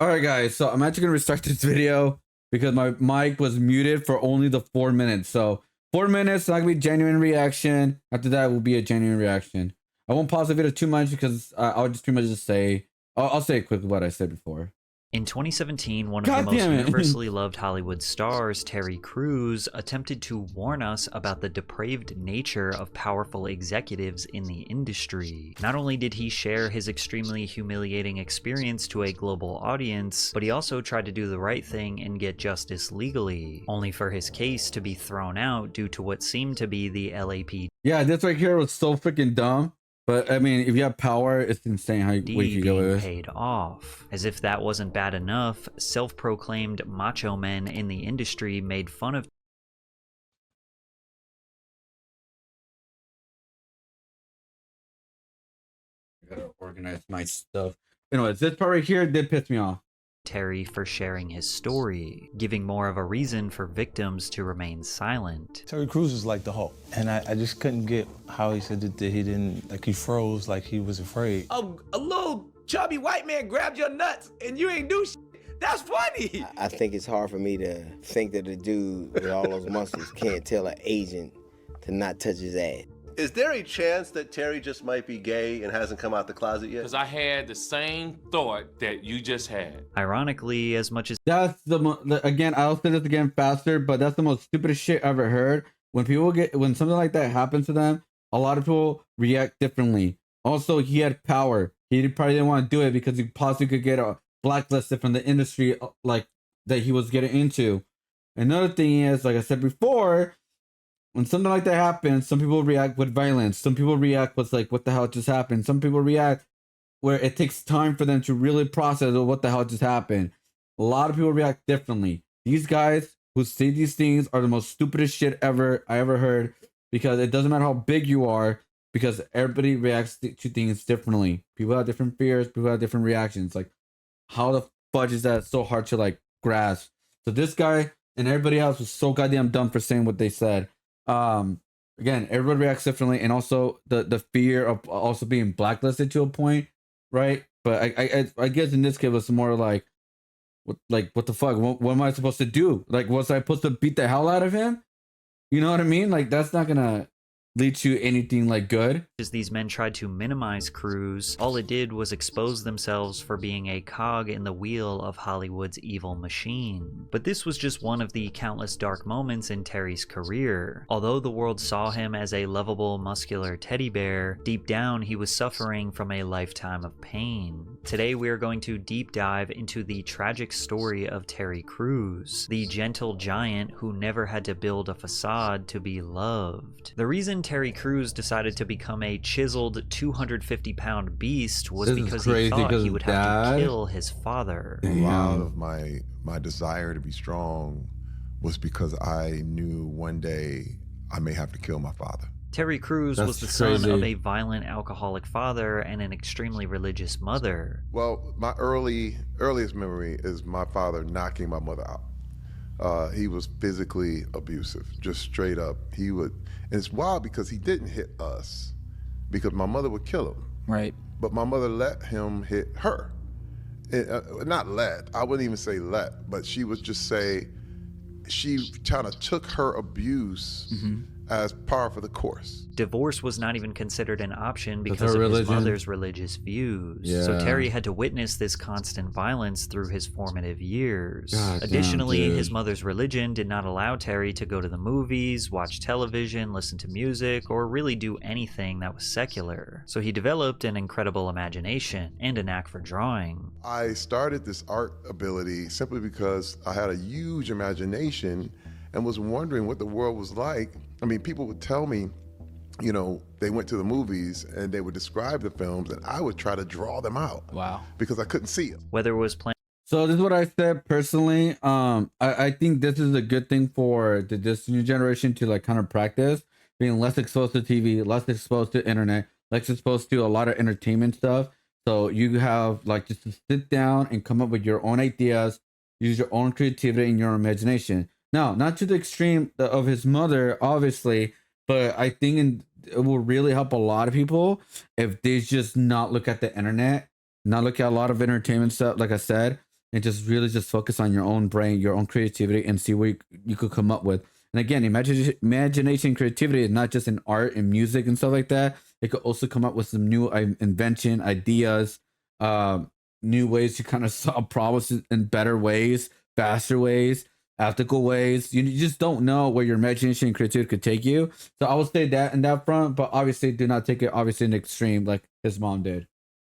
All right, guys. So I'm actually gonna restart this video because my mic was muted for only the 4 minutes. So 4 minutes, not gonna be genuine reaction. After that will be a genuine reaction. I won't pause the video too much because I'll just pretty much just say I'll say quickly what I said before. In 2017, one of God the most damn it. universally loved Hollywood stars, Terry Crews, attempted to warn us about the depraved nature of powerful executives in the industry. Not only did he share his extremely humiliating experience to a global audience, but he also tried to do the right thing and get justice legally, only for his case to be thrown out due to what seemed to be the LAPD. Yeah, this right here was so freaking dumb. But I mean, if you have power, it's insane how you can go with being this. paid off. As if that wasn't bad enough, self-proclaimed macho men in the industry made fun of I gotta organize my stuff. Anyways, this part right here did piss me off. Terry for sharing his story, giving more of a reason for victims to remain silent. Terry Crews is like the Hulk, and I just couldn't get how he said that he didn't, like he froze, like he was afraid. A little chubby white man grabbed your nuts and you ain't do shit. That's funny. I think it's hard for me to think that a dude with all those muscles can't tell an agent to not touch his ass. Is there a chance that Terry just might be gay and hasn't come out the closet yet? Because I had the same thought that you just had. Ironically, as much as That's again, I'll say this again faster, but that's the most stupidest shit I ever heard. When something like that happens to them, a lot of people react differently. Also, he had power. He probably didn't want to do it because he possibly could get blacklisted from the industry like that he was getting into. Another thing is, like I said before, when something like that happens, some people react with violence. Some people react with like, what the hell just happened? Some people react where it takes time for them to really process what the hell just happened. A lot of people react differently. These guys who say these things are the most stupidest shit I ever heard, because it doesn't matter how big you are, because everybody reacts to things differently. People have different fears. People have different reactions. Like, how the fudge is that so hard to like grasp? So this guy and everybody else was so goddamn dumb for saying what they said. Again, everybody reacts differently, and also the fear of also being blacklisted to a point, right? But I guess in this case it was more like what the fuck? What am I supposed to do? Like, was I supposed to beat the hell out of him? You know what I mean? Like, that's not gonna lead to anything like good. as these men tried to minimize Crews, all it did was expose themselves for being a cog in the wheel of Hollywood's evil machine. But this was just one of the countless dark moments in Terry's career. Although the world saw him as a lovable, muscular teddy bear, deep down he was suffering from a lifetime of pain. Today we are going to deep dive into the tragic story of Terry Crews, the gentle giant who never had to build a facade to be loved. The reason Terry Crews decided to become a chiseled 250-pound beast was because he thought he would have to kill his father. A lot of my desire to be strong was because I knew one day I may have to kill my father. Terry Crews was the son of a violent alcoholic father and an extremely religious mother. Well, my earliest memory is my father knocking my mother out. He was physically abusive, just straight up. And it's wild because he didn't hit us, because my mother would kill him. Right. But my mother let him hit her. Not let, I wouldn't even say let, but she would just say, she kind of took her abuse as par for the course. Divorce was not even considered an option because of his mother's religious views. So Terry had to witness this constant violence through his formative years. Additionally, his mother's religion did not allow Terry to go to the movies, watch television, listen to music, or really do anything that was secular. So he developed an incredible imagination and a knack for drawing. I started this art ability simply because I had a huge imagination and was wondering what the world was like. I mean, people would tell me, you know, they went to the movies and they would describe the films, and I would try to draw them out. Wow. Because I couldn't see them. Whether it was playing. So this is what I said personally. I think this is a good thing for this new generation to like kind of practice being less exposed to TV, less exposed to internet, less exposed to a lot of entertainment stuff. So you have like just to sit down and come up with your own ideas, use your own creativity and your imagination. Now, not to the extreme of his mother, obviously, but I think it will really help a lot of people if they just not look at the internet, not look at a lot of entertainment stuff, like I said, and just really just focus on your own brain, your own creativity, and see what you could come up with. And again, imagination and creativity is not just in art and music and stuff like that. It could also come up with some new invention, ideas, new ways to kind of solve problems in better ways, faster ways, ethical ways. You just don't know where your imagination and creativity could take you. So I would say that in that front, but obviously do not take it obviously in the extreme like his mom did.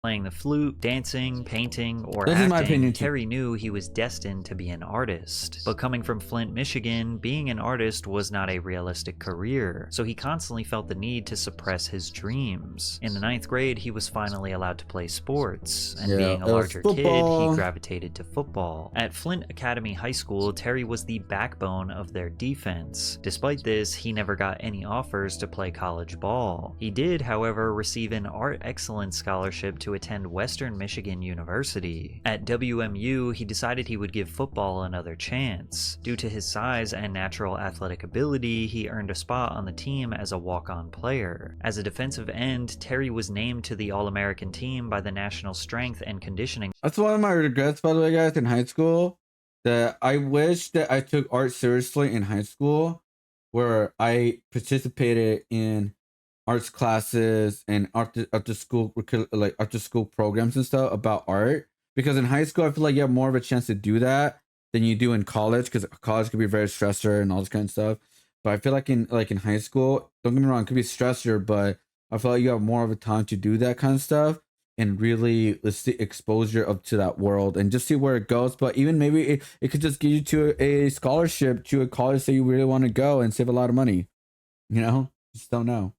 Playing the flute, dancing, painting, or This is my acting, opinion, too. Terry knew he was destined to be an artist. But coming from Flint, Michigan, being an artist was not a realistic career, so he constantly felt the need to suppress his dreams. In the 9th grade, he was finally allowed to play sports, and being a larger kid, he gravitated to football. At Flint Academy High School, Terry was the backbone of their defense. Despite this, he never got any offers to play college ball. He did, however, receive an Art Excellence Scholarship to attend Western Michigan University. At WMU, he decided he would give football another chance. Due to his size and natural athletic ability, he earned a spot on the team as a walk-on player. As a defensive end, Terry was named to the All-American team by the National Strength and Conditioning. That's one of my regrets, by the way, guys, in high school. That I wish that I took art seriously in high school, where I participated in arts classes and after school programs and stuff about art. Because in high school, I feel like you have more of a chance to do that than you do in college, because college can be very stressor and all this kind of stuff. But I feel like in high school, don't get me wrong, it could be stressor, but I feel like you have more of a time to do that kind of stuff and really let's see exposure up to that world and just see where it goes. But even maybe it could just get you to a scholarship to a college that you really want to go and save a lot of money. You know, just don't know.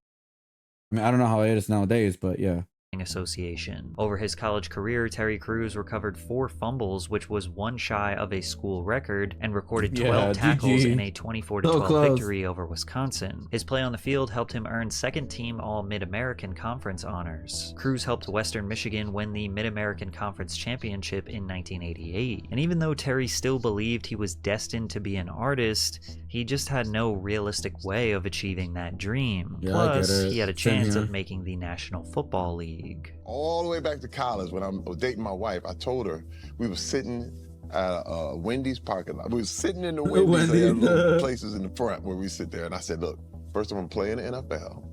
I mean, I don't know how it is nowadays, but yeah. Association. Over his college career, Terry Crews recovered 4 fumbles, which was one shy of a school record, and recorded 12 tackles in a 24-12 victory over Wisconsin. His play on the field helped him earn second-team All-Mid-American Conference honors. Crews helped Western Michigan win the Mid-American Conference Championship in 1988. And even though Terry still believed he was destined to be an artist, he just had no realistic way of achieving that dream. Yeah, Plus, he had a chance of making the National Football League. All the way back to college, when I was dating my wife, I told her we were sitting at a Wendy's parking lot. We were sitting in the Wendy's, they had little places in the front where we sit there. And I said, look, first I'm gonna play in the NFL.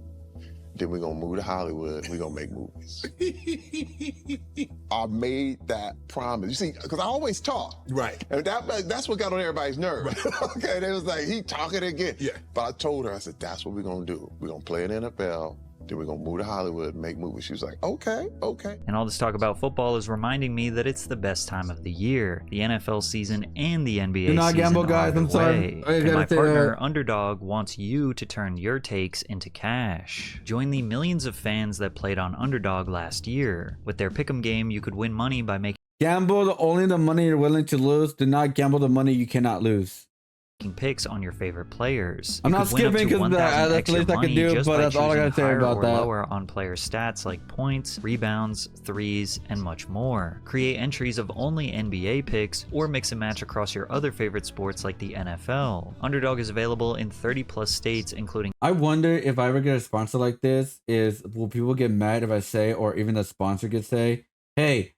Then we're gonna move to Hollywood. We're gonna make movies. I made that promise. You see, because I always talk. Right. And that's what got on everybody's nerves. Right. Okay, they was like, he talking again. Yeah. But I told her, I said, that's what we're gonna do. We're gonna play in the NFL. Then we're gonna move to Hollywood and make movies. She was like, okay. And all this talk about football is reminding me that it's the best time of the year. The NFL season and the NBA Do not season gamble, guys. I'm sorry. And my partner, Underdog, wants you to turn your takes into cash. Join the millions of fans that played on Underdog last year. With their pick'em game, you could win money by making Gamble only the money you're willing to lose. Do not gamble the money you cannot lose. picks on your favorite players. I'm not skipping because that's the least I can do, but that's all I gotta say about that. Lower on player stats like points, rebounds, threes, and much more. Create entries of only NBA picks or mix and match across your other favorite sports like the NFL. Underdog is available in 30+ states, including. I wonder if I ever get a sponsor like this, will people get mad if I say, or even the sponsor could say, hey,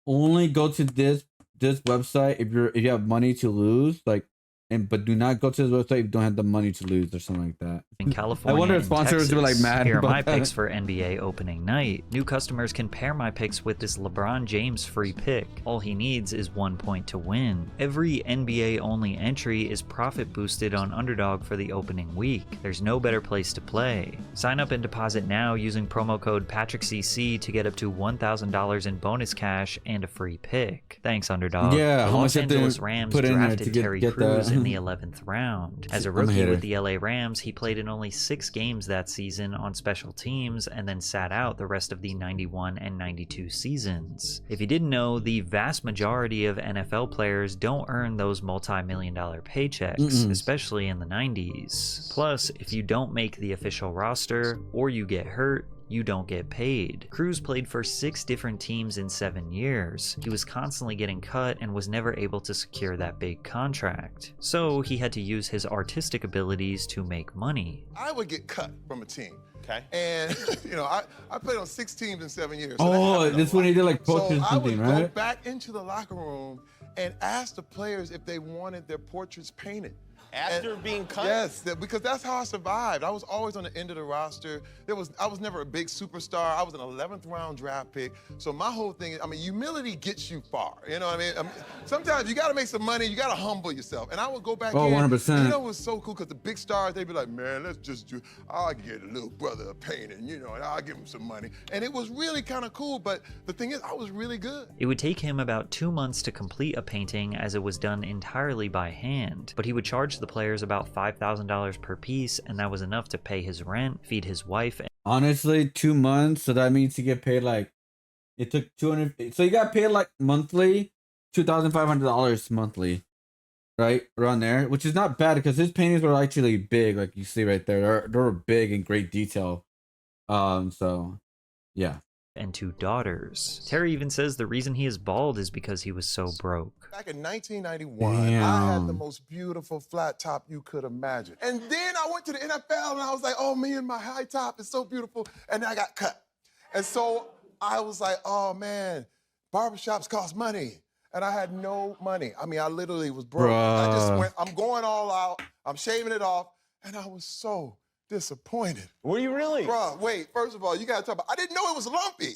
only go to this website if you have money to lose, like. But do not go to the website if you don't have the money to lose or something like that. In California, I wonder if sponsors were like mad. Here are my picks for NBA opening night. New customers can pair my picks with this LeBron James free pick. All he needs is 1 point to win. Every NBA only entry is profit boosted on Underdog for the opening week. There's no better place to play. Sign up and deposit now using promo code Patrickcc to get up to $1,000 in bonus cash and a free pick. Thanks, Underdog. Yeah, the Los Angeles Rams drafted Terry Crews in the 11th round. As a rookie with the LA Rams, he played in only 6 games that season on special teams and then sat out the rest of the 91 and 92 seasons. If you didn't know, the vast majority of NFL players don't earn those multi-million-dollar paychecks, especially in the 90s. Plus, if you don't make the official roster or you get hurt, you don't get paid. Cruz played for 6 different teams in 7 years. He was constantly getting cut and was never able to secure that big contract. So he had to use his artistic abilities to make money. I would get cut from a team. Okay. And, I played on 6 teams in 7 years. So Oh, this when he did like portraits or something, I would go right? back into the locker room and ask the players if they wanted their portraits painted. After being cut? Yes, because that's how I survived. I was always on the end of the roster. I was never a big superstar. I was an 11th round draft pick. So my whole thing is, humility gets you far. You know what I mean? Sometimes you got to make some money. You got to humble yourself. And I would go back in. 100%. It was so cool because the big stars, they'd be like, man, let's just I'll get a little brother a painting, and I'll give him some money. And it was really kind of cool. But the thing is, I was really good. It would take him about 2 months to complete a painting as it was done entirely by hand, but he would charge the players about $5,000 per piece, and that was enough to pay his rent, feed his wife. Honestly, 2 months, so that means you get paid like, it took 200, so you got paid like monthly, $2,500 monthly, right? Around there, which is not bad because his paintings were actually big, like you see right there. They were big in great detail. So yeah. And 2 daughters. Terry even says the reason he is bald is because he was so broke. Back in 1991, I had the most beautiful flat top you could imagine. And then I went to the NFL and I was like, oh, me and my high top is so beautiful. And then I got cut. And so I was like, oh, man, barbershops cost money. And I had no money. I literally was broke. I just went, I'm going all out. I'm shaving it off. And I was so disappointed. Were you really? Bruh, wait, first of all, you gotta talk about, I didn't know it was lumpy.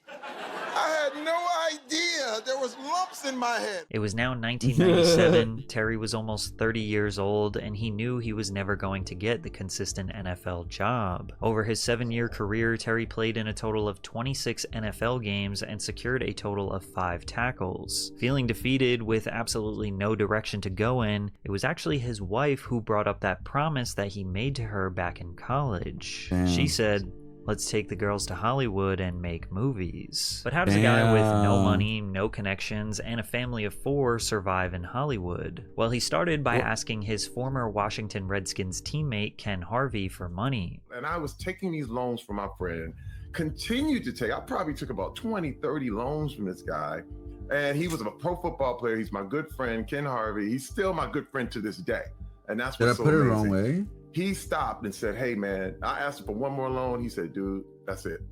I had no idea there was lumps in my head. It was now 1997. Terry was almost 30 years old, and he knew he was never going to get the consistent NFL job. Over his 7-year career, Terry played in a total of 26 NFL games and secured a total of 5 tackles. Feeling defeated with absolutely no direction to go in, it was actually his wife who brought up that promise that he made to her back in college. She said, let's take the girls to Hollywood and make movies. But how does a guy with no money, no connections, and a family of 4 survive in Hollywood? Well, he started by asking his former Washington Redskins teammate Ken Harvey for money. And I was taking these loans from my friend, continued to take, I probably took about 20, 30 loans from this guy. And he was a pro football player. He's my good friend, Ken Harvey. He's still my good friend to this day. And that's what's so amazing. Did I put it the wrong way? He stopped and said, hey, man, I asked him for one more loan. He said, dude, that's it.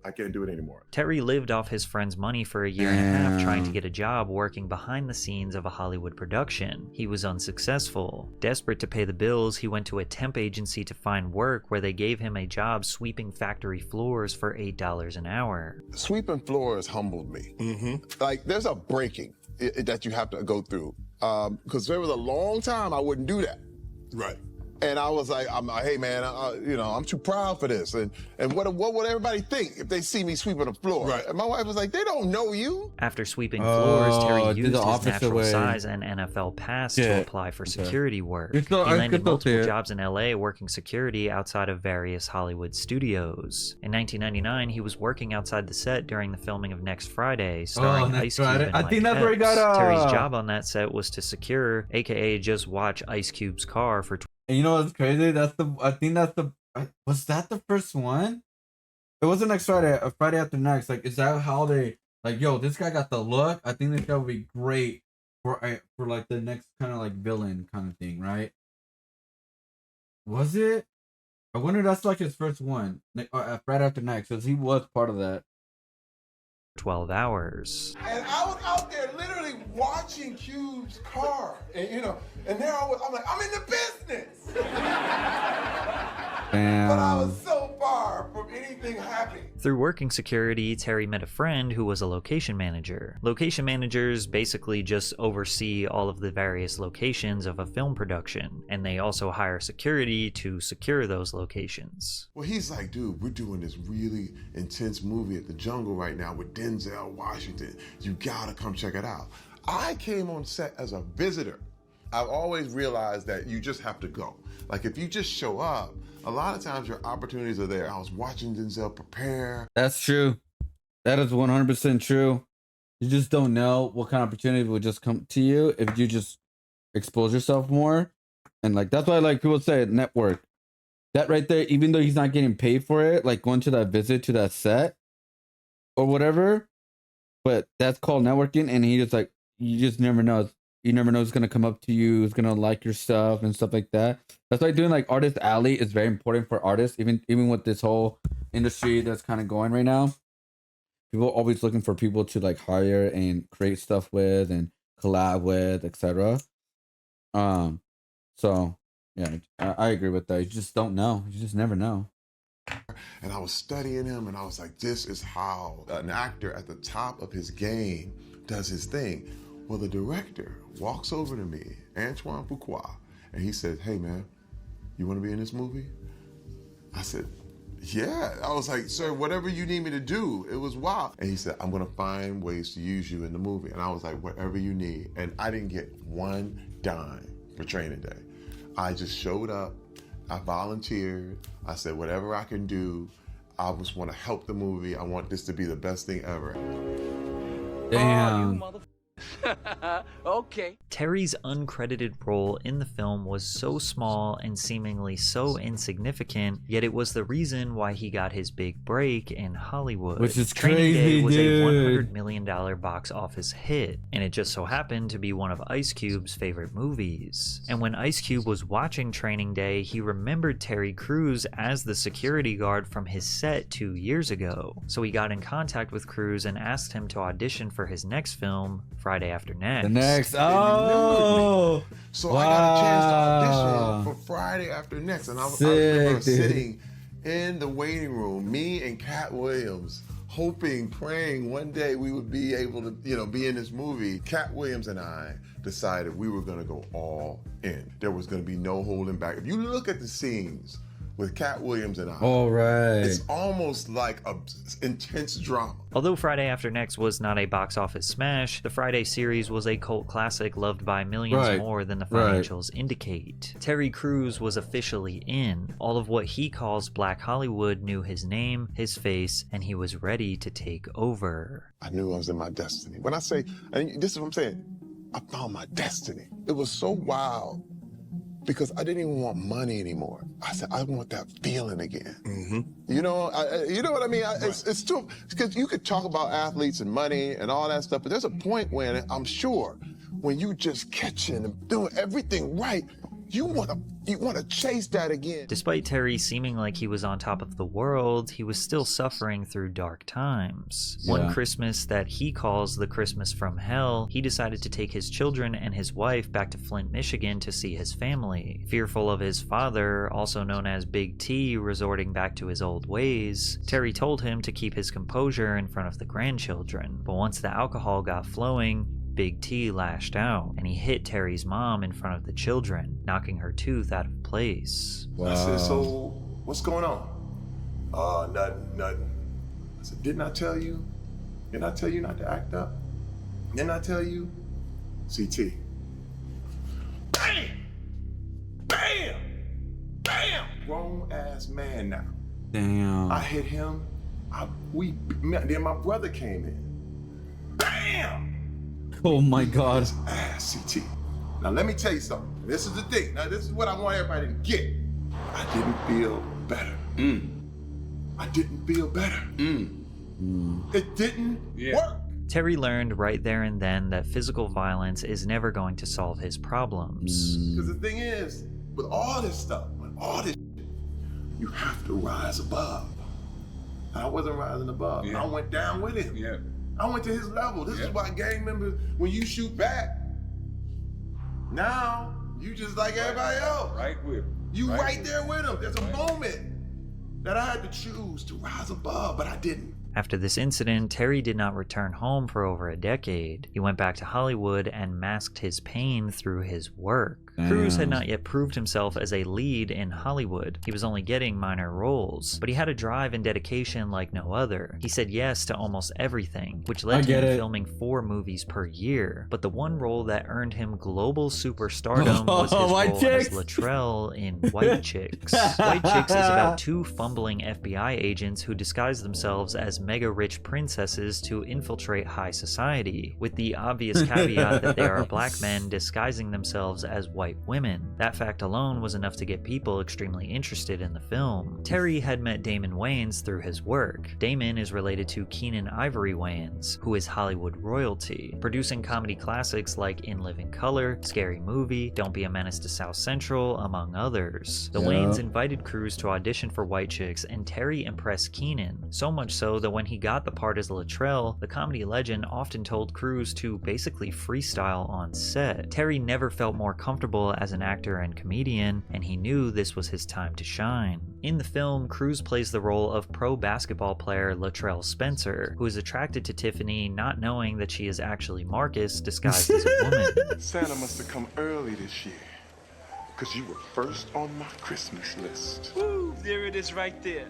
I can't do it anymore. Terry lived off his friend's money for a year and a half trying to get a job working behind the scenes of a Hollywood production. He was unsuccessful. Desperate to pay the bills, he went to a temp agency to find work where they gave him a job sweeping factory floors for $8 an hour. Sweeping floors humbled me. Like, there's a breaking that you have to go through. Because there was a long time I wouldn't do that. Right. And I was like, hey man, I'm too proud for this. And what would everybody think if they see me sweeping the floor? Right. And my wife was like, they don't know you. After sweeping floors, Terry used his natural size and NFL pass to apply for security work. He landed multiple jobs in LA working security outside of various Hollywood studios. In 1999, he was working outside the set during the filming of Next Friday, starring Ice Cube and Mike Epps. Terry's job on that set was to secure, aka just watch Ice Cube's car for And you know what's crazy? Was that the first one? It wasn't next Friday, Friday after next. Like, is that how they, like, yo, this guy got the look? I think this guy would be great for like the next kind of like villain kind of thing, right? Was it? I wonder if that's like his first one. Friday after next, because he was part of that. 12 hours. And I was out there literally watching Cube's car. And and there I was, I'm like, I'm in the business. Damn. But I was so far from anything happy. Through working security, Terry met a friend who was a location manager. Location managers basically just oversee all of the various locations of a film production, and they also hire security to secure those locations. Well, he's like, dude, we're doing this really intense movie at the Jungle right now with Denzel Washington. You gotta come check it out. I came on set as a visitor. I've always realized that you just have to go. Like, if you just show up, a lot of times your opportunities are there. I was watching Denzel prepare. That's true. That is 100% true. You just don't know what kind of opportunity will just come to you if you just expose yourself more. And like, that's why like people say network. that right there, even though he's not getting paid for it, like going to that visit to that set or whatever, but that's called networking. And he just like, you just never know. You never know who's gonna come up to you, who's gonna like your stuff and stuff like that. That's why doing like Artist Alley is very important for artists, even with this whole industry that's kind of going right now. People are always looking for people to like hire and create stuff with and collab with, etc. So yeah, I agree with that. You just don't know. You just never know. And I was studying him, and I was like, this is how an actor at the top of his game does his thing. Well, the director walks over to me, Antoine Fuqua, and he said, hey man, you want to be in this movie? I said, yeah. I was like, sir, whatever you need me to do. It was wild. And he said, I'm going to find ways to use you in the movie. And I was like, whatever you need. And I didn't get one dime for training day. I just showed up. I volunteered. I said, whatever I can do. I just want to help the movie. I want this to be the best thing ever. Damn. Okay. Terry's uncredited role in the film was so small and seemingly so insignificant, yet it was the reason why he got his big break in Hollywood. Which is Training Day crazy, was dude. a $100 million box office hit, and it just so happened to be one of Ice Cube's favorite movies. And when Ice Cube was watching Training Day, he remembered Terry Crews as the security guard from his set 2 years ago. So he got in contact with Crews and asked him to audition for his next film, Friday After Next. The next, oh, So wow. I got a chance to audition for Friday After Next. And I remember sitting in the waiting room, me and Cat Williams, hoping, praying one day we would be able to, be in this movie. Cat Williams and I decided we were going to go all in. There was going to be no holding back. If you look at the scenes with Cat Williams and I, all right, it's almost like a intense drama. Although Friday After Next was not a box office smash, the Friday series was a cult classic loved by millions more than the financials indicate. Terry Crews was officially in. All of what he calls Black Hollywood knew his name, his face, and he was ready to take over. I knew I was in my destiny. When I say, and this is what I'm saying, I found my destiny. It was so wild because I didn't even want money anymore. I said, I want that feeling again. Mm-hmm. You know what I mean? It's true, because you could talk about athletes and money and all that stuff, but there's a point when I'm sure when you just catching and doing everything right, you want to chase that again. Despite Terry seeming like he was on top of the world, he was still suffering through dark times. One Christmas that he calls the Christmas from hell, he decided to take his children and his wife back to Flint, Michigan to see his family. Fearful of his father, also known as Big T, resorting back to his old ways, Terry told him to keep his composure in front of the grandchildren. But once the alcohol got flowing, Big T lashed out, and he hit Terry's mom in front of the children, knocking her tooth out of place. Wow. I said, so what's going on? Nothing. I said, didn't I tell you? Didn't I tell you not to act up? Didn't I tell you? CT. Bam! Bam! Bam! Grown ass man now. Damn. I hit him. Then my brother came in. Bam! Oh my God. Ass, CT. Now let me tell you something. This is the thing. Now this is what I want everybody to get. I didn't feel better. I didn't feel better. It didn't work. Terry learned right there and then that physical violence is never going to solve his problems. Because the thing is, with all this stuff, you have to rise above. I wasn't rising above. I went down with him. I went to his level. This is why gang members, when you shoot back, now you just like everybody else. Right with him. You right there with him. There's a moment that I had to choose to rise above, but I didn't. After this incident, Terry did not return home for over a decade. He went back to Hollywood and masked his pain through his work. Crews had not yet proved himself as a lead in Hollywood. He was only getting minor roles, but he had a drive and dedication like no other. He said yes to almost everything, which led to him filming 4 movies per year. But the one role that earned him global superstardom was his role as Latrell in White Chicks. White Chicks is about 2 fumbling FBI agents who disguise themselves as mega-rich princesses to infiltrate high society, with the obvious caveat that they are black men disguising themselves as white women. That fact alone was enough to get people extremely interested in the film. Terry had met Damon Wayans through his work. Damon is related to Keenan Ivory Wayans, who is Hollywood royalty, producing comedy classics like In Living Color, Scary Movie, Don't Be a Menace to South Central, among others. The Wayans invited Cruise to audition for White Chicks, and Terry impressed Keenan, so much so that when he got the part as Latrell, the comedy legend often told Cruise to basically freestyle on set. Terry never felt more comfortable as an actor and comedian, and he knew this was his time to shine. In the film, Cruise plays the role of pro basketball player Latrell Spencer, who is attracted to Tiffany not knowing that she is actually Marcus disguised as a woman. Santa must have come early this year, because you were first on my Christmas list. Woo, there it is right there.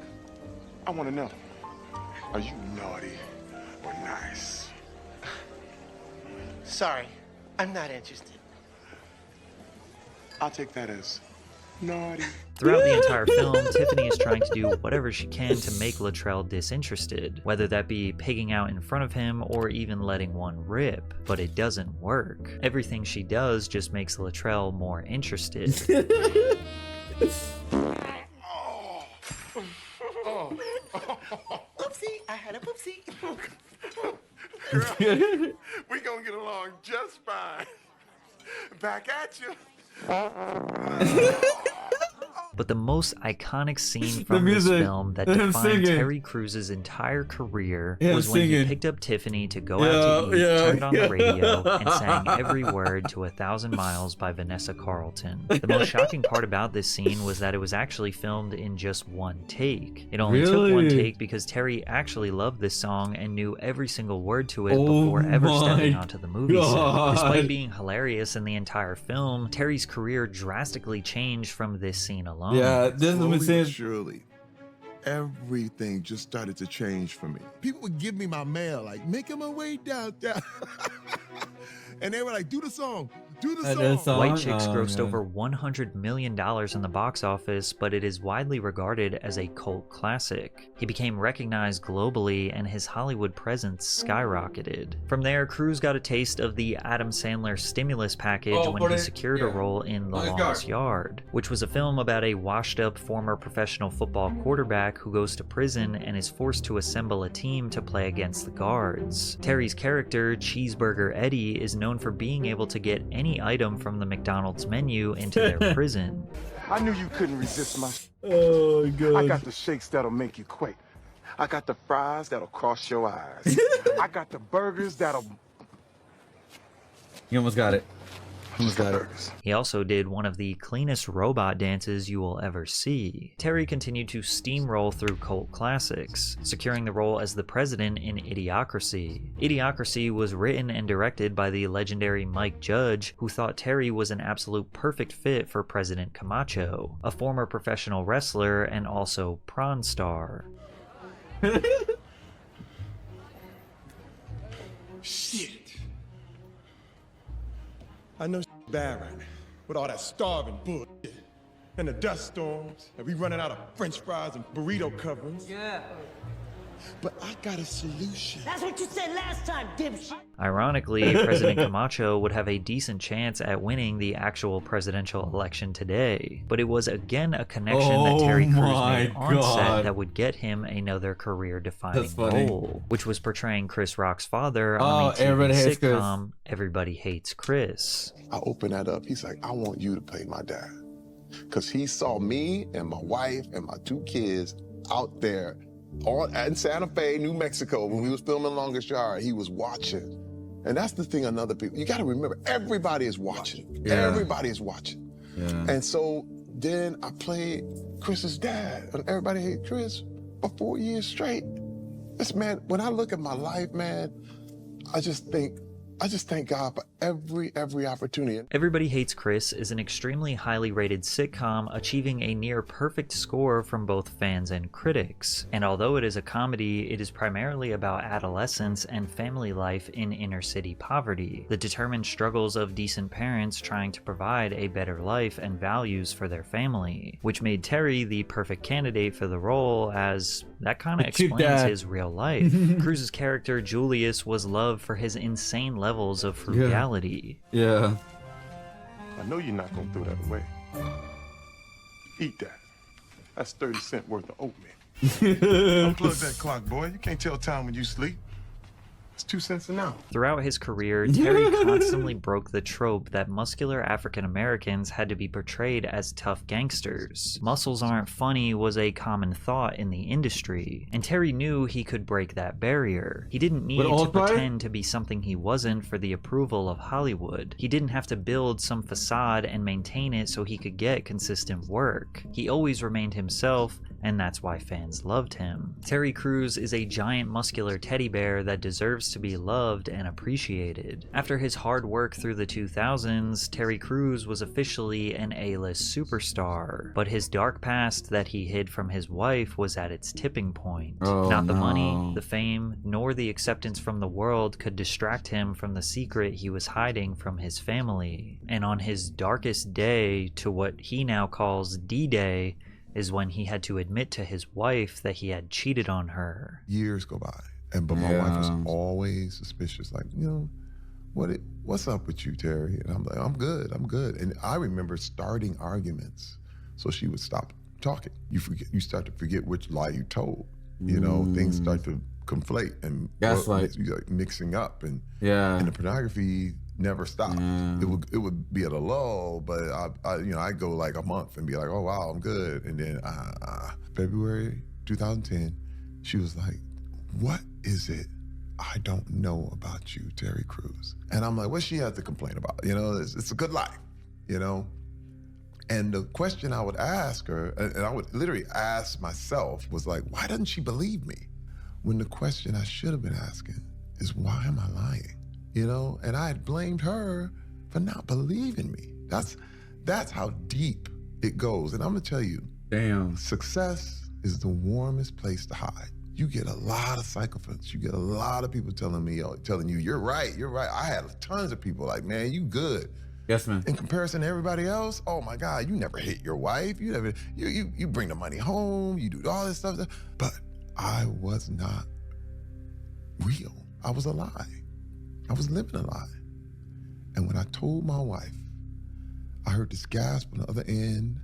I want to know, are you naughty or nice? Sorry, I'm not interested. I'll take that as naughty. Throughout the entire film, Tiffany is trying to do whatever she can to make Latrell disinterested, whether that be pigging out in front of him or even letting one rip, but it doesn't work. Everything she does just makes Latrell more interested. Oopsie, I had a poopsie. Girl, we gonna get along just fine. Back at you. But the most iconic scene from this film that defined Terry Crews's entire career was when he picked up Tiffany to go out to eat, turned on the radio, and sang every word to 1,000 Miles by Vanessa Carlton. The most shocking part about this scene was that it was actually filmed in just one take. It only took one take because Terry actually loved this song and knew every single word to it before ever stepping onto the movie set. Despite being hilarious in the entire film, Terry's career drastically changed from this scene alone. Yeah, this is saying. Surely, everything just started to change for me. People would give me my mail, like, making my way downtown. And they were like, do the song. Do the song. White Chicks grossed over $100 million in the box office, but it is widely regarded as a cult classic. He became recognized globally and his Hollywood presence skyrocketed. From there, Cruise got a taste of the Adam Sandler stimulus package when he secured a role in The Longest Yard, which was a film about a washed-up former professional football quarterback who goes to prison and is forced to assemble a team to play against the guards. Terry's character, Cheeseburger Eddie, is known for being able to get any item from the McDonald's menu into their prison. I knew you couldn't resist my. Oh, God. I got the shakes that'll make you quake. I got the fries that'll cross your eyes. I got the burgers that'll. You almost got it. Almost got it. He also did one of the cleanest robot dances you will ever see. Terry continued to steamroll through cult classics, securing the role as the president in Idiocracy. Idiocracy was written and directed by the legendary Mike Judge, who thought Terry was an absolute perfect fit for President Camacho, a former professional wrestler and also prawn star. Shit. I know bad right now, with all that starving bullshit, and the dust storms, and we running out of French fries and burrito coverings. Yeah. But I got a solution. That's what you said last time, dipshit. Ironically, President Camacho would have a decent chance at winning the actual presidential election today, but it was again a connection that Terry Crews made on set that would get him another career-defining role, which was portraying Chris Rock's father on the TV sitcom Everybody Hates Chris. I opened that up. He's like, I want you to play my dad. Because he saw me and my wife and my 2 kids out there in Santa Fe, New Mexico, when we was filming Longest Yard. He was watching. And that's the thing another people, you got to remember, everybody is watching. Yeah. Everybody is watching. Yeah. And so then I played Chris's dad on Everybody Hates Chris for 4 years straight. This man, when I look at my life, man, I just thank God for every opportunity. Everybody Hates Chris is an extremely highly rated sitcom achieving a near perfect score from both fans and critics. And although it is a comedy, it is primarily about adolescence and family life in inner city poverty, the determined struggles of decent parents trying to provide a better life and values for their family, which made Terry the perfect candidate for the role, as that kind of explains his real life. Cruz's character Julius was loved for his insane levels of frugality. Yeah. I know you're not gonna throw that away. Eat that. That's 30 cents worth of oatmeal. Unplug that clock, boy. You can't tell time when you sleep. It's 2 cents an hour. Throughout his career, Terry constantly broke the trope that muscular African Americans had to be portrayed as tough gangsters. Muscles aren't funny was a common thought in the industry, and Terry knew he could break that barrier. He didn't need to pretend to be something he wasn't for the approval of Hollywood. He didn't have to build some facade and maintain it so he could get consistent work. He always remained himself, and that's why fans loved him. Terry Crews is a giant muscular teddy bear that deserves to be loved and appreciated. After his hard work through the 2000s, Terry Crews was officially an A-list superstar, but his dark past that he hid from his wife was at its tipping point. Not the money, the fame, nor the acceptance from the world could distract him from the secret he was hiding from his family. And on his darkest day, to what he now calls D-Day, is when he had to admit to his wife that he had cheated on her. Years go by, but my wife was always suspicious, like, you know, what's up with you, Terry? And I'm like, I'm good. And I remember starting arguments, so she would stop talking. You start to forget which lie you told. You know, things start to conflate and mixing up, and the pornography never stopped. It would be at a lull, but I go like a month and be like, oh wow, I'm good. And then February 2010, she was like, what is it I don't know about you, Terry Crews? And I'm like, what she has to complain about? You know, it's a good life, you know? And the question I would ask her, and I would literally ask myself, was like, why doesn't she believe me? When the question I should have been asking is, why am I lying? You know, and I had blamed her for not believing me. That's how deep it goes. And I'm gonna tell you, success is the warmest place to hide. You get a lot of sycophants. You get a lot of people telling you, you're right. I had tons of people like, man, you good. Yes, man. In comparison to everybody else, oh my God, you never hit your wife. You bring the money home. You do all this stuff. But I was not real. I was a lie. I was living a lie. And when I told my wife, I heard this gasp on the other end,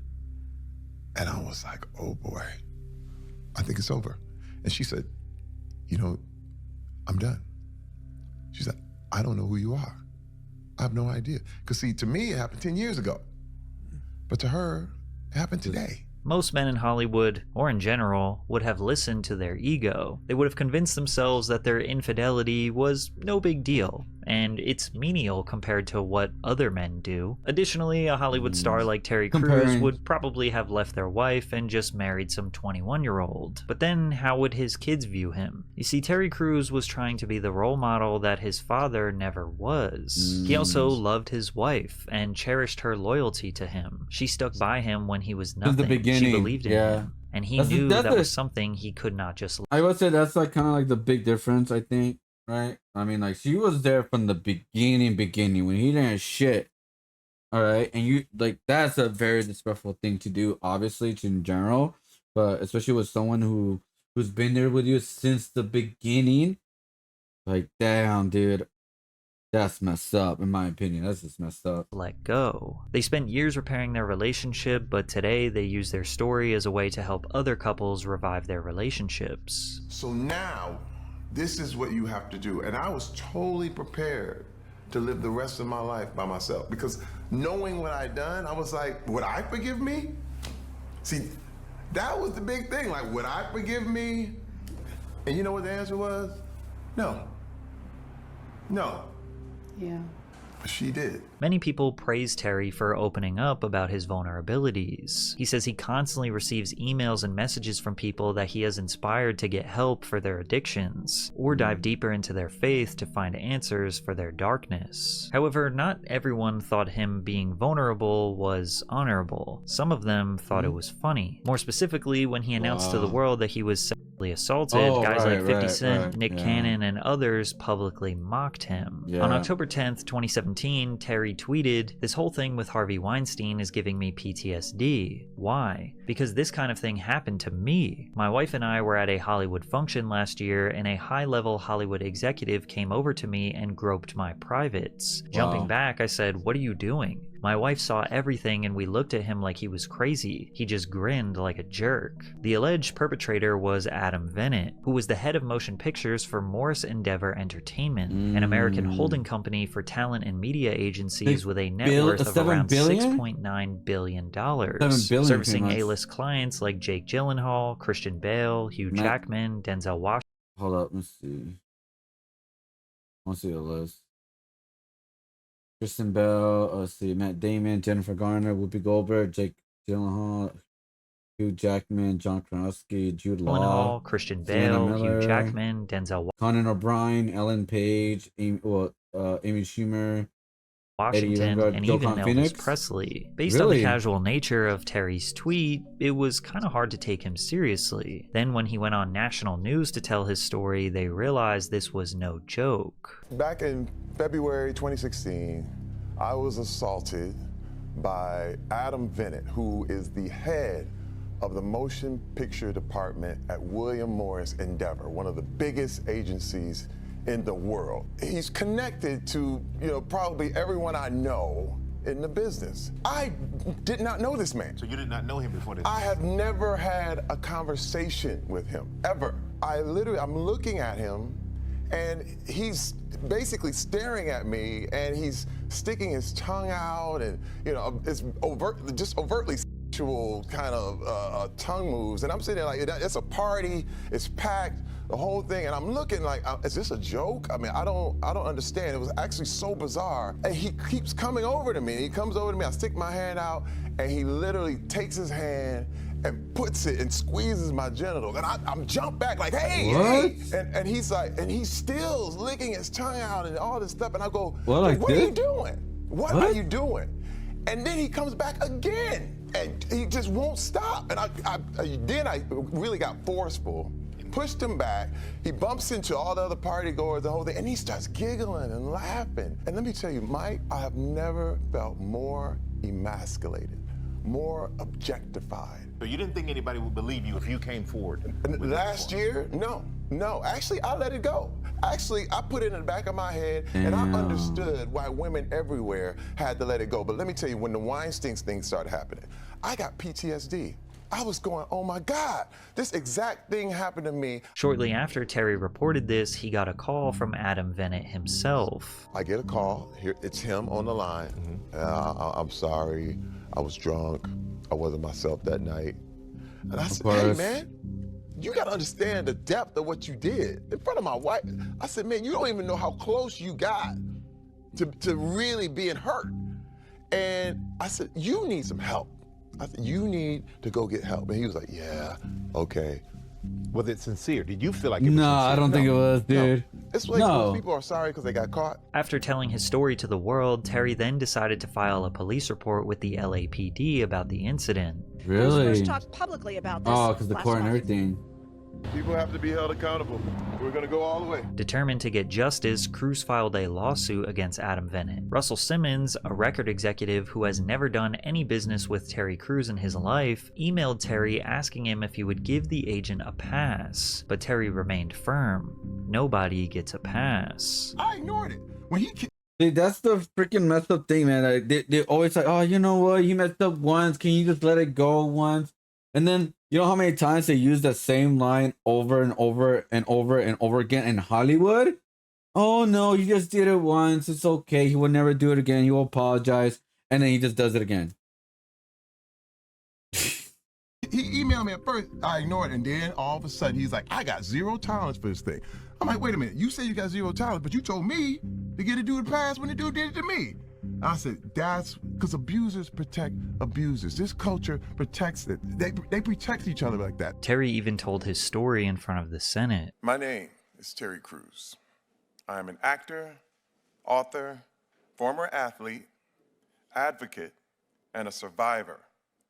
and I was like, oh boy, I think it's over. And she said, you know, I'm done. She said, I don't know who you are. I have no idea. Because see, to me, it happened 10 years ago. But to her, it happened today. Most men in Hollywood, or in general, would have listened to their ego. They would have convinced themselves that their infidelity was no big deal, and it's menial compared to what other men do. Additionally, a Hollywood star like Terry Crews would probably have left their wife and just married some 21-year-old. But then, how would his kids view him? You see, Terry Crews was trying to be the role model that his father never was. He also loved his wife and cherished her loyalty to him. She stuck by him when he was nothing. She believed in him, and he knew that was something he could not just. I would say that's like kind of like the big difference, I think, right? I mean, like, she was there from the beginning when he didn't have shit. All right, and you like, that's a very disrespectful thing to do, obviously, in general, but especially with someone who's been there with you since the beginning. Like, damn, dude. That's messed up, in my opinion. That's just messed up. Let go. They spent years repairing their relationship, but today they use their story as a way to help other couples revive their relationships. So now, this is what you have to do. And I was totally prepared to live the rest of my life by myself, because knowing what I'd done, I was like, would I forgive me? See, that was the big thing. Like, would I forgive me? And you know what the answer was? No. No. Yeah. She did. Many people praise Terry for opening up about his vulnerabilities. He says he constantly receives emails and messages from people that he has inspired to get help for their addictions, or dive deeper into their faith to find answers for their darkness. However, not everyone thought him being vulnerable was honorable. Some of them thought it was funny. More specifically, when he announced to the world that he was sexually assaulted, guys like 50 Cent, Nick Cannon, and others publicly mocked him. On October 10th, 2017, Terry tweeted, "This whole thing with Harvey Weinstein is giving me PTSD. Why? Because this kind of thing happened to me. My wife and I were at a Hollywood function last year, and a high-level Hollywood executive came over to me and groped my privates. Jumping back, I said, 'What are you doing?' My wife saw everything and we looked at him like he was crazy. He just grinned like a jerk." The alleged perpetrator was Adam Vennet, who was the head of motion pictures for Morris Endeavor Entertainment, an American holding company for talent and media agencies with a net worth of around $6.9 billion, servicing A-list clients like Jake Gyllenhaal, Christian Bale, Hugh Jackman, Denzel Washington. Hold up, let's see. I want to see the list. Kristen Bell, let's see, Matt Damon, Jennifer Garner, Whoopi Goldberg, Jake Gyllenhaal, Hugh Jackman, John Krasinski, Jude Law, Christian Bale, Hugh Jackman, Denzel Conan O'Brien, Ellen Page, Amy Schumer, Washington, and Joe even Elvis Phoenix? Presley. Based on the casual nature of Terry's tweet, it was kind of hard to take him seriously. Then when he went on national news to tell his story, they realized this was no joke. Back in February 2016, I was assaulted by Adam Vennet, who is the head of the motion picture department at William Morris Endeavor, one of the biggest agencies in the world. He's connected to, probably everyone I know in the business. I did not know this man. So you did not know him before this? I have never had a conversation with him, ever. I'm looking at him, and he's basically staring at me, and he's sticking his tongue out, and it's overtly sexual kind of tongue moves. And I'm sitting there like, it's a party, it's packed, the whole thing, and I'm looking like, is this a joke? I mean, I don't understand. It was actually so bizarre. And he keeps coming over to me. He comes over to me, I stick my hand out, and he literally takes his hand and puts it and squeezes my genital. And I'm jumped back like, hey, what? Hey. And he's like, and he's still licking his tongue out and all this stuff. And I go, what are you doing? What are you doing? And then he comes back again, and he just won't stop. And then I really got forceful, pushed him back. He bumps into all the other party goers, the whole thing, and he starts giggling and laughing. And let me tell you, Mike, I have never felt more emasculated, more objectified. So you didn't think anybody would believe you if you came forward? Last year, no. Actually, I let it go. Actually, I put it in the back of my head, and I understood why women everywhere had to let it go. But let me tell you, when the Weinstein thing started happening, I got PTSD. I was going, oh my God, this exact thing happened to me. Shortly after Terry reported this, he got a call from Adam Vennet himself. I get a call, here it's him on the line. I'm sorry, I was drunk, I wasn't myself that night. And I said, hey man, you gotta understand the depth of what you did. In front of my wife, I said, man, you don't even know how close you got to really being hurt. And I said, you need some help. I said, you need to go get help. And he was like, yeah, okay. Was it sincere? Did you feel like it was sincere? I don't think it was, dude. No. It's like most people are sorry because they got caught. After telling his story to the world, Terry then decided to file a police report with the LAPD about the incident. Really? First talked publicly about this. Oh, because the court and everything. People have to be held accountable. We're gonna go all the way. Determined to get justice, Cruz filed a lawsuit against Adam Vennet. Russell Simmons, a record executive who has never done any business with Terry Crews in his life, emailed Terry asking him if he would give the agent a pass. But Terry remained firm. Nobody gets a pass. I ignored it. When he Dude, that's the freaking messed up thing, man. Like, they always like, oh, you know what? You messed up once. Can you just let it go once? And then, you know how many times they use the same line over and over and over and over again in Hollywood? Oh, no, he just did it once. It's okay. He will never do it again. He will apologize. And then he just does it again. He emailed me at first. I ignored it. And then all of a sudden, he's like, I got zero tolerance for this thing. I'm like, wait a minute. You say you got zero tolerance, but you told me to get a dude to pass when the dude did it to me. I said, that's because abusers protect abusers. This culture protects it. They protect each other like that. Terry even told his story in front of the Senate. My name is Terry Crews. I am an actor, author, former athlete, advocate, and a survivor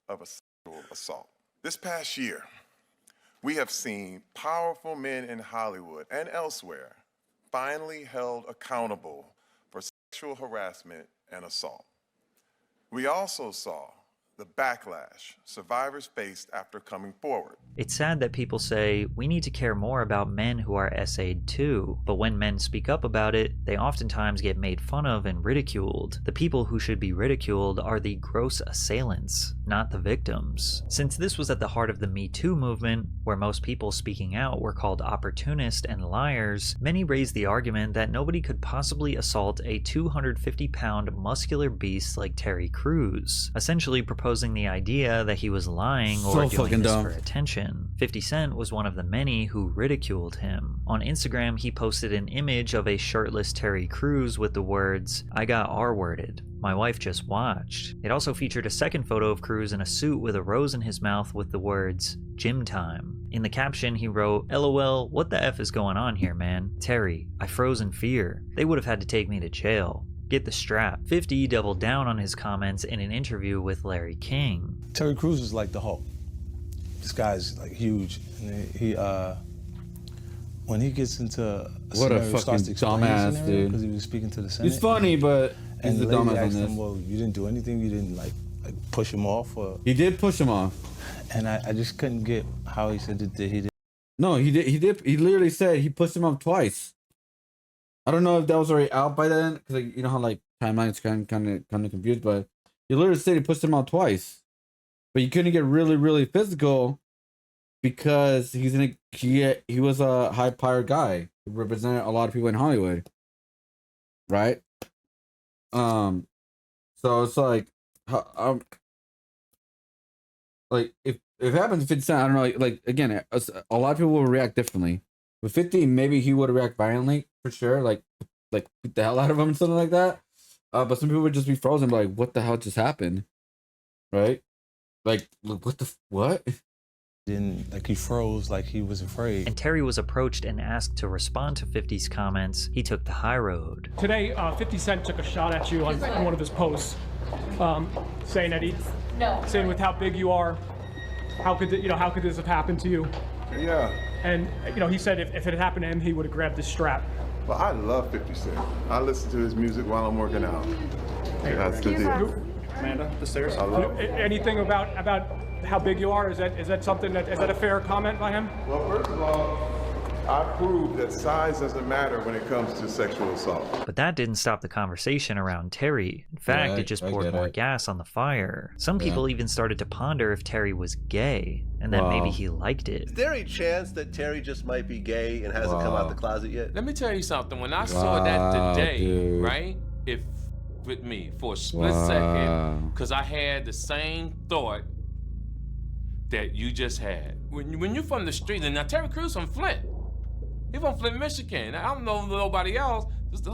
of a sexual assault. This past year, we have seen powerful men in Hollywood and elsewhere finally held accountable for sexual harassment and assault. We also saw the backlash survivors faced after coming forward. It's sad that people say, we need to care more about men who are SA'd too, but when men speak up about it, they oftentimes get made fun of and ridiculed. The people who should be ridiculed are the gross assailants, not the victims. Since this was at the heart of the Me Too movement, where most people speaking out were called opportunists and liars, many raised the argument that nobody could possibly assault a 250-pound muscular beast like Terry Crews, essentially proposing the idea that he was lying or doing this for attention. 50 Cent was one of the many who ridiculed him. On Instagram, he posted an image of a shirtless Terry Crews with the words, "I got R-worded. My wife just watched." It also featured a second photo of Crews in a suit with a rose in his mouth with the words, "Gym time." In the caption, he wrote, "LOL, what the F is going on here, man? Terry, I froze in fear. They would have had to take me to jail. Get the strap." 50 doubled down on his comments in an interview with Larry King. Terry Crews is like the Hulk. This guy's like huge. And he when he gets into a what a fucking dumbass, dude. Because he was speaking to the Senate. He's funny, but he's the the lady dumbass on asked this. him, well, you didn't do anything? You didn't like push him off? Or... He did push him off. And I just couldn't get how he said that he did. No, he did. He literally said he pushed him off twice. I don't know if that was already out by then, because like, you know how like timelines kind of confused, but he literally said he pushed him out twice. But you couldn't get really physical because he was a high powered guy who represented a lot of people in Hollywood, right? So it's like if it happens to 50 Cent, I don't know, like again, a lot of people will react differently. With 50, maybe he would react violently for sure, like beat the hell out of him and something like that. But some people would just be frozen, like, what the hell just happened, right? Like what? Then like he froze, like he was afraid. And Terry was approached and asked to respond to 50's comments. He took the high road. Today, 50 Cent took a shot at you on one of his posts, saying that saying with how big you are, how could this have happened to you? Yeah. And he said if it had happened to him, he would have grabbed this strap. Well, I love 50 Cent. I listen to his music while I'm working out. That's the deal. Amanda, the stairs. I love anything about how big you are? Is that something is that a fair comment by him? Well, first of all, I proved that size doesn't matter when it comes to sexual assault. But that didn't stop the conversation around Terry. In fact, it just poured more gas on the fire. Some people even started to ponder if Terry was gay, and that maybe he liked it. Is there a chance that Terry just might be gay and hasn't come out the closet yet? Let me tell you something. When I saw that today, dude. right? It with me for a split second, because I had the same thought that you just had. When you're from the street, and now Terry Crews from Flint. He's from Flint, Michigan. I don't know nobody else.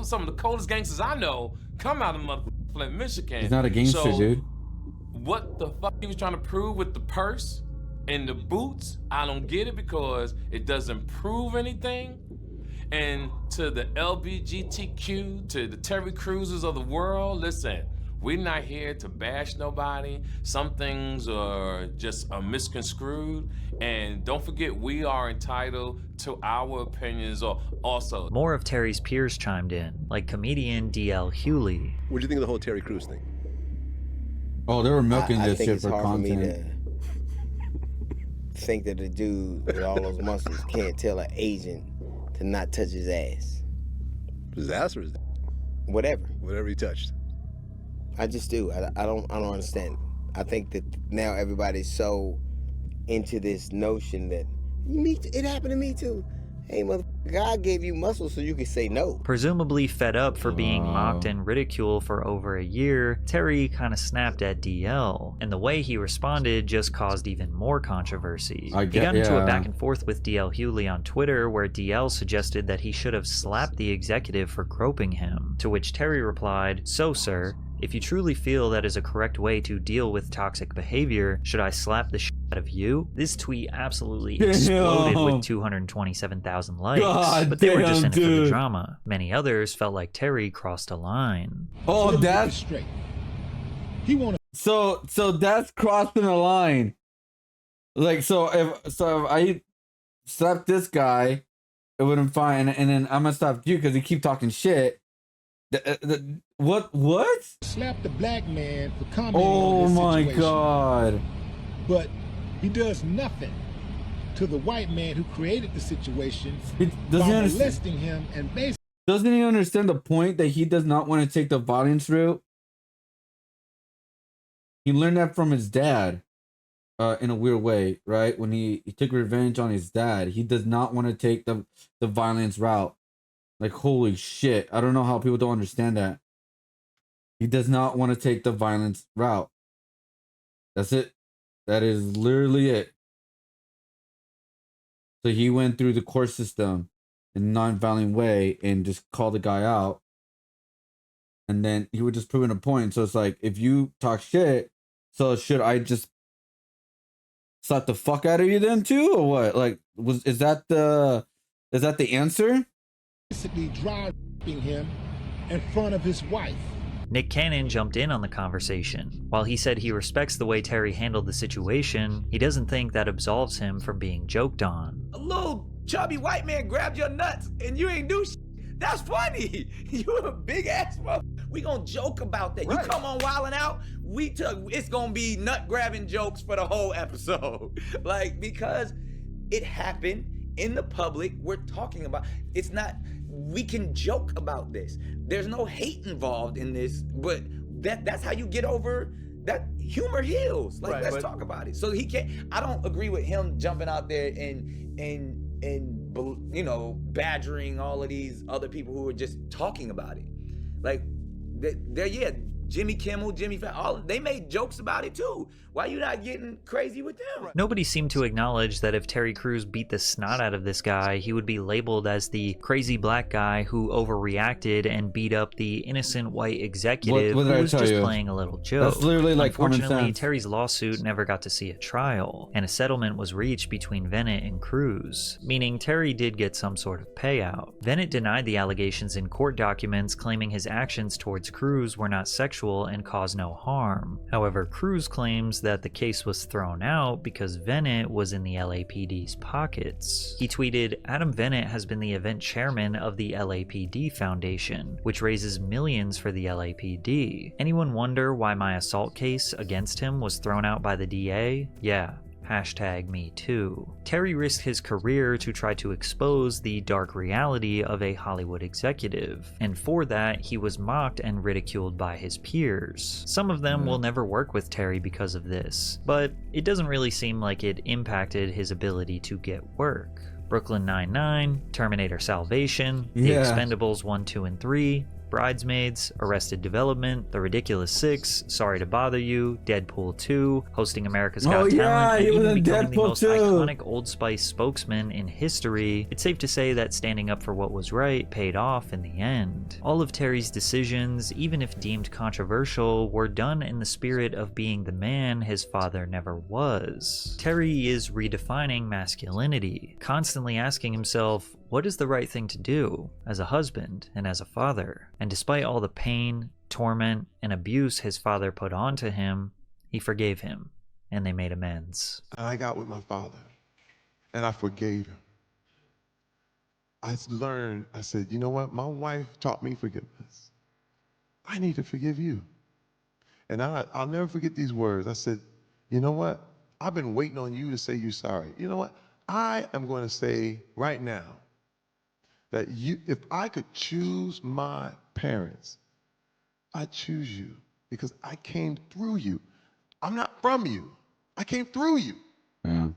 Some of the coldest gangsters I know come out of Flint, Michigan. He's not a gangster, dude. What the fuck he was trying to prove with the purse and the boots, I don't get it, because it doesn't prove anything. And to the LGBTQ, to the Terry Crewses of the world, listen, we're not here to bash nobody. Some things are just misconstrued. And don't forget, we are entitled to our opinions also. More of Terry's peers chimed in, like comedian D.L. Hewley. What do you think of the whole Terry Crews thing? Oh, they were milking I this think shit it's for hard content. for me to think that a dude with all those muscles can't tell an agent to not touch his ass. His ass or his... Whatever. Whatever he touched. I just do. I don't understand. I think that now everybody's so into this notion that it happened to me too. Hey, motherfucker, God gave you muscles so you could say no. Presumably fed up for being mocked and ridiculed for over a year, Terry kind of snapped at DL, and the way he responded just caused even more controversy. He got into a back and forth with DL Hughley on Twitter, where DL suggested that he should have slapped the executive for groping him, to which Terry replied, "So sir, if you truly feel that is a correct way to deal with toxic behavior, should I slap the shit out of you?" This tweet absolutely exploded with 227,000 likes, but they were just in it for the drama. Many others felt like Terry crossed a line. Oh, that's straight. So that's crossing a line. Like, so if I slap this guy, it wouldn't fine, and then I'm gonna stop you because you keep talking shit. What? Slap the black man for commenting on this my situation. God. But he does nothing to the white man who created the situation by molesting him and basically. Doesn't he understand the point that he does not want to take the violence route? He learned that from his dad, in a weird way, right? When he took revenge on his dad, he does not want to take the violence route. Like, holy shit. I don't know how people don't understand that. He does not want to take the violence route. That's it. That is literally it. So he went through the court system in a non-violent way and just called the guy out. And then he would just prove a point. So it's like, if you talk shit, so should I just slap the fuck out of you then too? Or what? Like, is that the answer? Basically driving him in front of his wife. Nick Cannon jumped in on the conversation. While he said he respects the way Terry handled the situation, he doesn't think that absolves him from being joked on. A little chubby white man grabbed your nuts and you ain't do shit. That's funny. You a big ass mother. We gonna joke about that. Right. You come on Wildin' Out, it's gonna be nut grabbing jokes for the whole episode. Like, because it happened in the public, we're talking about, it's not, we can joke about this. There's no hate involved in this, but that's how you get over that. Humor heals. Like, let's talk about it. So he can't, I don't agree with him jumping out there and you know, badgering all of these other people who are just talking about it. Like, they're Jimmy Kimmel, Jimmy Fallon, they made jokes about it too. Why you not getting crazy with them? Nobody seemed to acknowledge that if Terry Crews beat the snot out of this guy, he would be labeled as the crazy black guy who overreacted and beat up the innocent white executive who was just playing a little joke. That's literally like Unfortunately, Terry's lawsuit never got to see a trial, and a settlement was reached between Bennett and Crews, meaning Terry did get some sort of payout. Bennett denied the allegations in court documents, claiming his actions towards Crews were not sexual and caused no harm. However, Crews claims that the case was thrown out because Bennett was in the LAPD's pockets. He tweeted, "Adam Bennett has been the event chairman of the LAPD Foundation, which raises millions for the LAPD. Anyone wonder why my assault case against him was thrown out by the DA? Yeah. #MeToo. Terry risked his career to try to expose the dark reality of a Hollywood executive, and for that he was mocked and ridiculed by his peers. Some of them will never work with Terry because of this, but it doesn't really seem like it impacted his ability to get work. Brooklyn Nine-Nine, Terminator Salvation, The Expendables 1, 2, and 3, Bridesmaids, Arrested Development, The Ridiculous Six, Sorry to Bother You, Deadpool 2, hosting America's Got Talent, and even becoming the most iconic Old Spice spokesman in history, it's safe to say that standing up for what was right paid off in the end. All of Terry's decisions, even if deemed controversial, were done in the spirit of being the man his father never was. Terry is redefining masculinity, constantly asking himself, what is the right thing to do as a husband and as a father? And despite all the pain, torment, and abuse his father put onto him, he forgave him, and they made amends. I got with my father, and I forgave him. I learned, I said, you know what? My wife taught me forgiveness. I need to forgive you. And I'll never forget these words. I said, you know what? I've been waiting on you to say you're sorry. You know what? I am going to say right now, that if I could choose my parents, I'd choose you because I came through you. I'm not from you. I came through you. Yeah.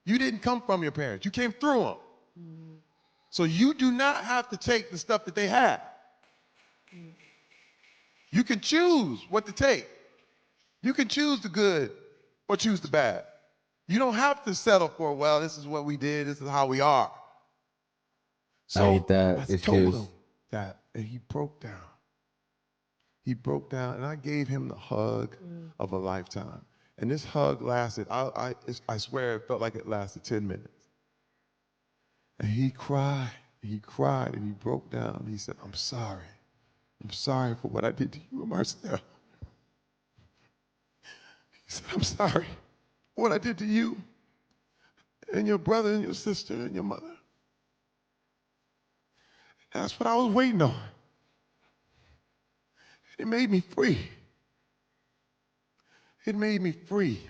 You didn't come from your parents. You came through them. So you do not have to take the stuff that they have. You can choose what to take. You can choose the good or choose the bad. You don't have to settle for, well, this is what we did, this is how we are. So I hate that. I told him that, and he broke down. He broke down, and I gave him the hug of a lifetime. And this hug lasted, I swear it felt like it lasted 10 minutes. And he cried, and he broke down. He said, I'm sorry. I'm sorry for what I did to you, Marcel. He said, I'm sorry for what I did to you and your brother and your sister and your mother. And that's what I was waiting on. It made me free. It made me free.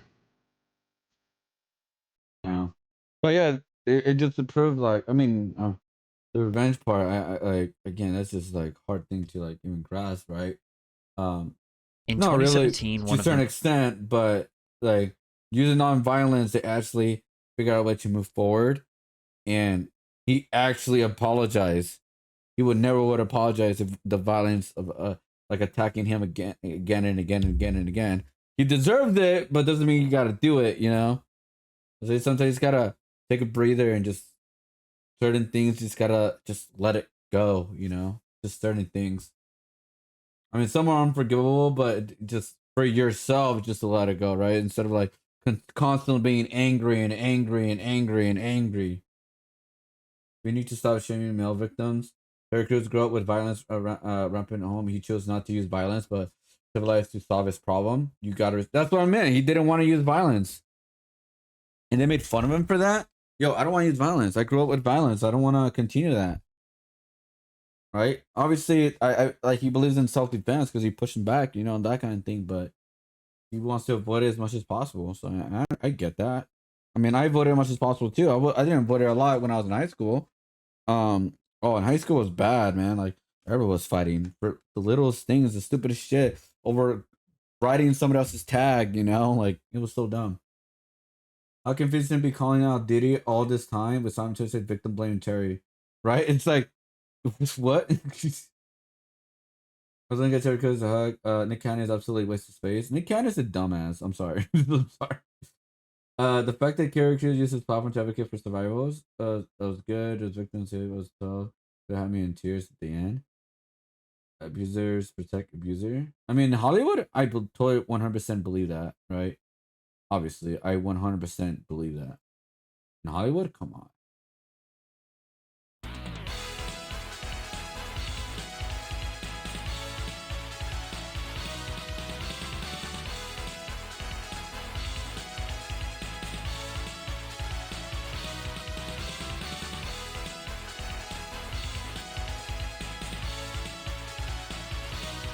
Yeah. But yeah, it just proved like, I mean, the revenge part, I like, again, that's just like hard thing to like even grasp, right? In not really 2017, to one a of certain the extent, but like using nonviolence to actually figure out a way to move forward. And he actually apologized. He would never apologize if the violence of like attacking him again and again and again and again. He deserved it, but doesn't mean you gotta do it, you know? So sometimes you gotta take a breather and just certain things just gotta just let it go, you know? Just certain things. I mean, some are unforgivable, but just for yourself, just to let it go, right? Instead of like constantly being angry and angry and angry and angry. We need to stop shaming male victims. Terry Crews grew up with violence rampant at home. He chose not to use violence, but civilized to solve his problem. You gotta. That's what I meant. He didn't want to use violence, and they made fun of him for that. Yo, I don't want to use violence. I grew up with violence. I don't want to continue that. Right? Obviously, I like he believes in self defense because he's pushing back, you know, and that kind of thing. But he wants to avoid it as much as possible. So I get that. I mean, I avoided as much as possible too. I didn't avoid it a lot when I was in high school. Oh, in high school was bad, man. Like everyone was fighting for the littlest things, the stupidest shit over writing somebody else's tag, you know? Like it was so dumb. How confusing to be calling out Diddy all this time with simultaneously victim blaming Terry, right? It's like, what? I was gonna get Terry because a hug. Nick Cannon is absolutely a waste of space. Nick Cannon is a dumbass. I'm sorry. I'm sorry. The fact that characters use his platform to advocate for survivors, that was good. His victims it was tough. It had me in tears at the end. Abusers protect abuser. I mean, Hollywood, I totally 100% believe that, right? Obviously, I 100% believe that. In Hollywood, come on.